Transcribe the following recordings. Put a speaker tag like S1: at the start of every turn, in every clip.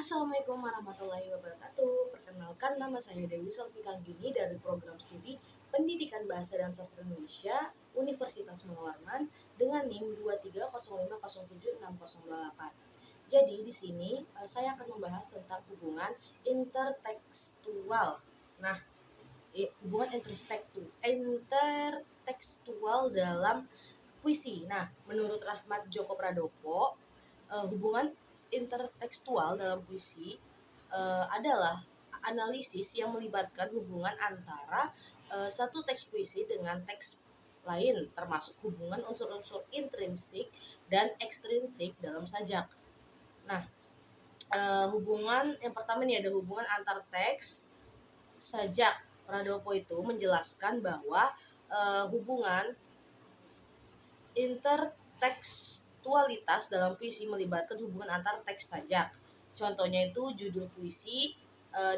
S1: Assalamualaikum warahmatullahi wabarakatuh. Perkenalkan, nama saya Dewi Salvika Gini dari program studi Pendidikan Bahasa dan Sastra Indonesia Universitas Munawarman dengan NIM 230507608. Jadi di sini saya akan membahas tentang hubungan intertekstual. Nah, hubungan intertekstual dalam puisi. Nah, menurut Rahmat Joko Pradopo, hubungan intertekstual dalam puisi adalah analisis yang melibatkan hubungan antara satu teks puisi dengan teks lain, termasuk hubungan unsur-unsur intrinsik dan ekstrinsik dalam sajak. Nah, hubungan yang pertama nih ada hubungan antar teks sajak. Pradopo itu menjelaskan bahwa hubungan intertekstualitas dalam puisi melibatkan hubungan antar teks sajak. Contohnya itu judul puisi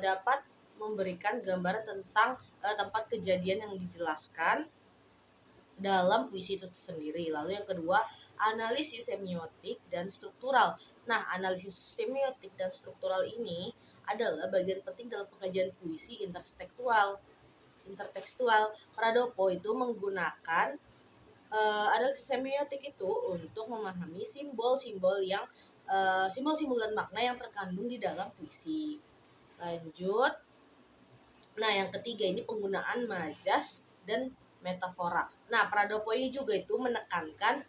S1: dapat memberikan gambaran tentang tempat kejadian yang dijelaskan dalam puisi itu sendiri. Lalu yang kedua, analisis semiotik dan struktural. Nah, analisis semiotik dan struktural ini adalah bagian penting dalam pengajian puisi intertekstual. Pradopo itu menggunakan analisis semiotik itu untuk memahami simbol-simbol dan makna yang terkandung di dalam puisi. Lanjut. Nah, yang ketiga ini penggunaan majas dan metafora. Nah, Pradopo ini juga itu menekankan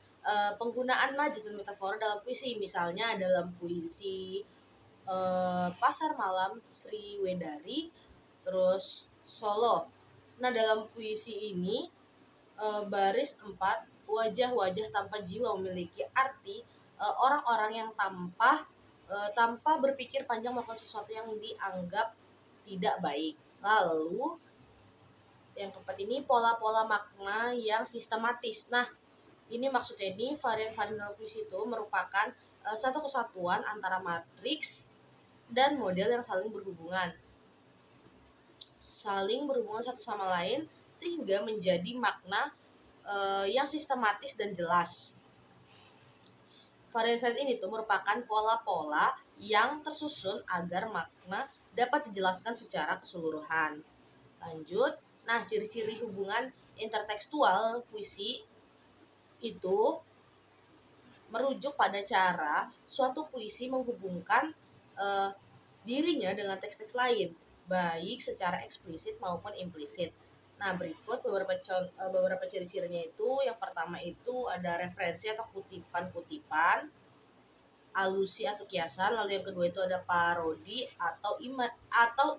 S1: penggunaan majas dan metafora dalam puisi. Misalnya dalam puisi Pasar Malam Sri Wedari, terus Solo. Nah, dalam puisi ini baris 4, wajah-wajah tanpa jiwa memiliki arti orang-orang yang tanpa berpikir panjang melakukan sesuatu yang dianggap tidak baik. Lalu yang keempat ini pola-pola makna yang sistematis. Nah, ini maksudnya ini varian-varian dalam puisi itu merupakan satu kesatuan antara matriks dan model yang saling berhubungan satu sama lain sehingga menjadi makna yang sistematis dan jelas. Varian-varian ini tuh merupakan pola-pola yang tersusun agar makna dapat dijelaskan secara keseluruhan. Lanjut. Nah, ciri-ciri hubungan intertekstual puisi itu merujuk pada cara suatu puisi menghubungkan dirinya dengan teks-teks lain, baik secara eksplisit maupun implisit. Nah, berikut beberapa ciri-cirinya itu. Yang pertama itu ada referensi atau kutipan-kutipan, alusi atau kiasan. Lalu yang kedua itu ada parodi atau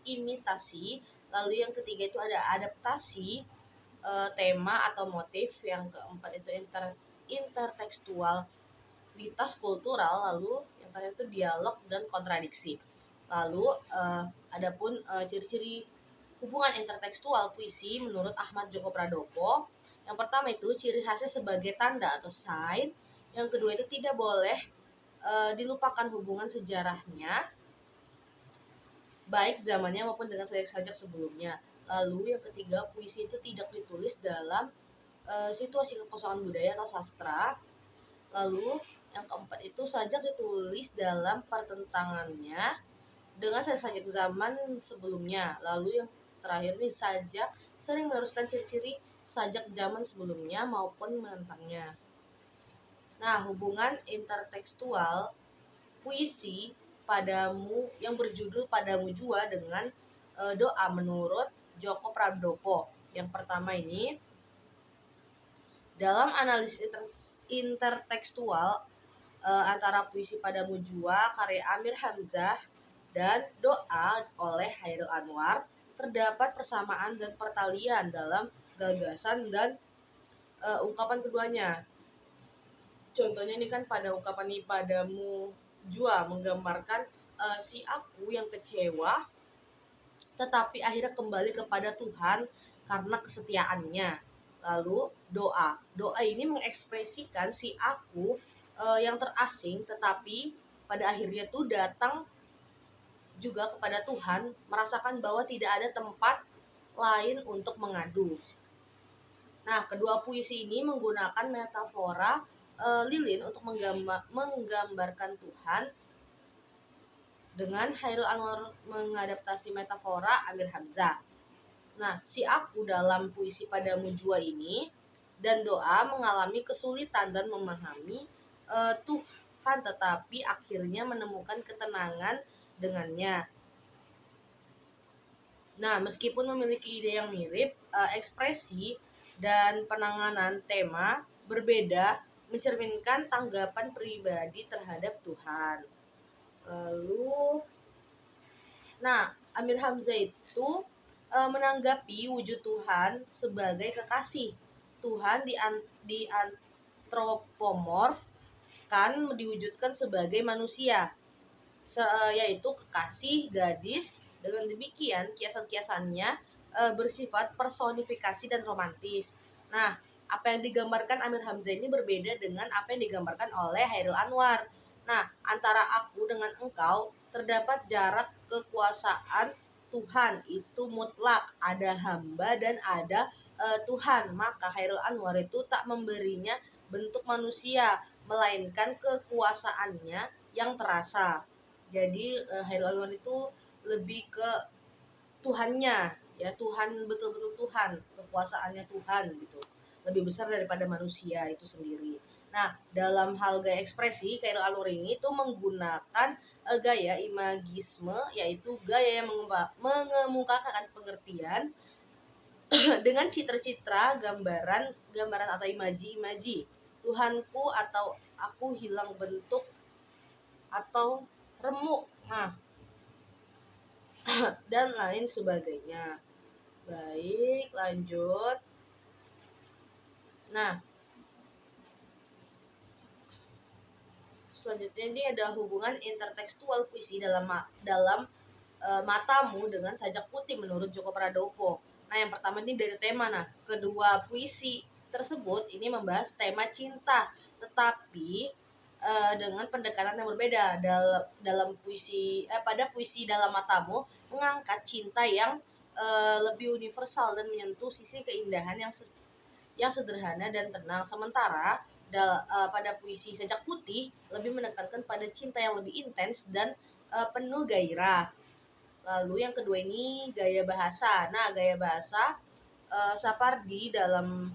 S1: imitasi. Lalu yang ketiga itu ada adaptasi tema atau motif. Yang keempat itu intertekstualitas kultural. Lalu yang terakhir itu dialog dan kontradiksi. Lalu adapun ciri-ciri hubungan intertekstual puisi menurut Ahmad Joko Pradopo, yang pertama itu ciri khasnya sebagai tanda atau sign. Yang kedua itu tidak boleh dilupakan hubungan sejarahnya, baik zamannya maupun dengan sajak-sajak sebelumnya. Lalu yang ketiga, puisi itu tidak ditulis dalam situasi kekosongan budaya atau sastra. Lalu yang keempat itu sajak ditulis dalam pertentangannya dengan sajak zaman sebelumnya. Lalu yang terakhir nih, sajak sering meneruskan ciri-ciri sajak zaman sebelumnya maupun menentangnya. Nah, hubungan intertekstual puisi padamu yang berjudul Padamu Jua dengan doa menurut Joko Pradopo. Yang pertama ini, dalam analisis intertekstual antara puisi Padamu Jua karya Amir Hamzah dan doa oleh Hairil Anwar, terdapat persamaan dan pertalian dalam gagasan dan ungkapan keduanya. Contohnya ini kan pada ungkapan ini, Padamu Jua menggambarkan si aku yang kecewa tetapi akhirnya kembali kepada Tuhan karena kesetiaannya. Lalu doa ini mengekspresikan si aku yang terasing tetapi pada akhirnya tuh datang juga kepada Tuhan, merasakan bahwa tidak ada tempat lain untuk mengadu. Nah, kedua puisi ini menggunakan metafora lilin untuk menggambarkan Tuhan dengan Hairil Anwar mengadaptasi metafora Amir Hamzah. Nah, si aku dalam puisi Padamu Jua ini dan doa mengalami kesulitan dan memahami Tuhan, tetapi akhirnya menemukan ketenangan dengannya. Nah, meskipun memiliki ide yang mirip, ekspresi dan penanganan tema berbeda mencerminkan tanggapan pribadi terhadap Tuhan. Lalu, nah, Amir Hamzah itu menanggapi wujud Tuhan sebagai kekasih. Tuhan di antropomorf kan diwujudkan sebagai manusia, yaitu kekasih gadis. Dengan demikian, kiasan-kiasannya bersifat personifikasi dan romantis. Nah, apa yang digambarkan Amir Hamzah ini berbeda dengan apa yang digambarkan oleh Hairil Anwar. Nah, antara aku dengan engkau terdapat jarak kekuasaan Tuhan itu mutlak, ada hamba dan ada Tuhan. Maka Hairil Anwar itu tak memberinya bentuk manusia, melainkan kekuasaannya yang terasa. Jadi Hairil Anwar itu lebih ke Tuhannya, ya Tuhan, betul-betul Tuhan, kekuasaannya Tuhan gitu, lebih besar daripada manusia itu sendiri. Nah, dalam hal gaya ekspresi, Khairil Anwar ini tuh menggunakan gaya imagisme, yaitu gaya yang mengemukakan pengertian dengan citra-citra, gambaran atau imaji-imaji Tuhanku atau aku hilang bentuk atau remuk. Nah, dan lain sebagainya. Baik, lanjut. Nah, selanjutnya ini ada hubungan intertekstual puisi dalam matamu dengan sajak putih menurut Djoko Pradopo. Nah, yang pertama ini dari tema. Nah, kedua puisi tersebut ini membahas tema cinta, tetapi dengan pendekatan yang berbeda. Dalam puisi pada puisi dalam matamu mengangkat cinta yang lebih universal dan menyentuh sisi keindahan yang sederhana dan tenang. Sementara pada puisi Sajak Putih lebih menekankan pada cinta yang lebih intens dan penuh gairah. Lalu yang kedua ini gaya bahasa. Nah, gaya bahasa Sapardi dalam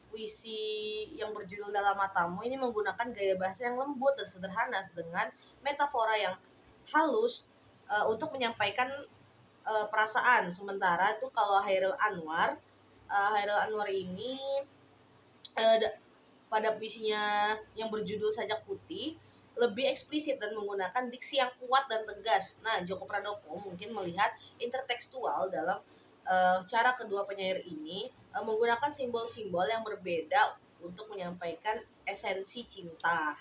S1: puisi yang berjudul Dalam Matamu ini menggunakan gaya bahasa yang lembut dan sederhana dengan metafora yang halus untuk menyampaikan perasaan. Sementara itu kalau Hairil Anwar ini uh, pada puisinya yang berjudul Sajak Putih lebih eksplisit dan menggunakan diksi yang kuat dan tegas. Nah, Djoko Pradopo mungkin melihat intertekstual dalam cara kedua penyair ini menggunakan simbol-simbol yang berbeda untuk menyampaikan esensi cinta.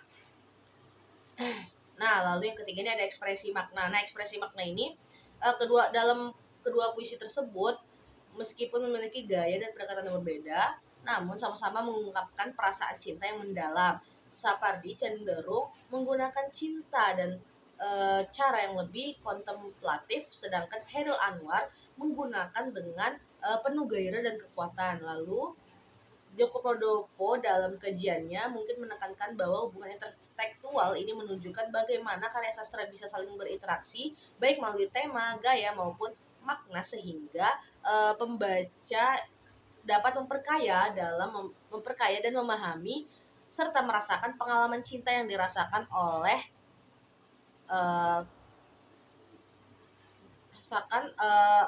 S1: Nah, lalu yang ketiga ini ada ekspresi makna. Nah, ekspresi makna ini dalam kedua puisi tersebut meskipun memiliki gaya dan pendekatan yang berbeda, namun sama-sama mengungkapkan perasaan cinta yang mendalam. Sapardi cenderung menggunakan cinta dan cara yang lebih kontemplatif, sedangkan Hairil Anwar menggunakan dengan penuh gairah dan kekuatan. Lalu Djoko Pradopo dalam kajiannya mungkin menekankan bahwa hubungan intertekstual ini menunjukkan bagaimana karya sastra bisa saling berinteraksi baik melalui tema, gaya maupun makna sehingga pembaca dapat memperkaya dan memahami serta merasakan pengalaman cinta yang dirasakan uh,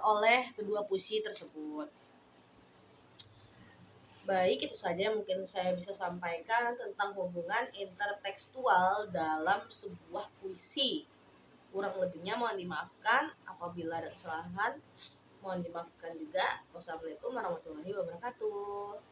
S1: oleh kedua puisi tersebut. Baik, itu saja yang mungkin saya bisa sampaikan tentang hubungan intertekstual dalam sebuah puisi. Kurang lebihnya mohon dimaafkan apabila ada kesalahan. Mohon dimaafkan juga. Wassalamualaikum warahmatullahi wabarakatuh.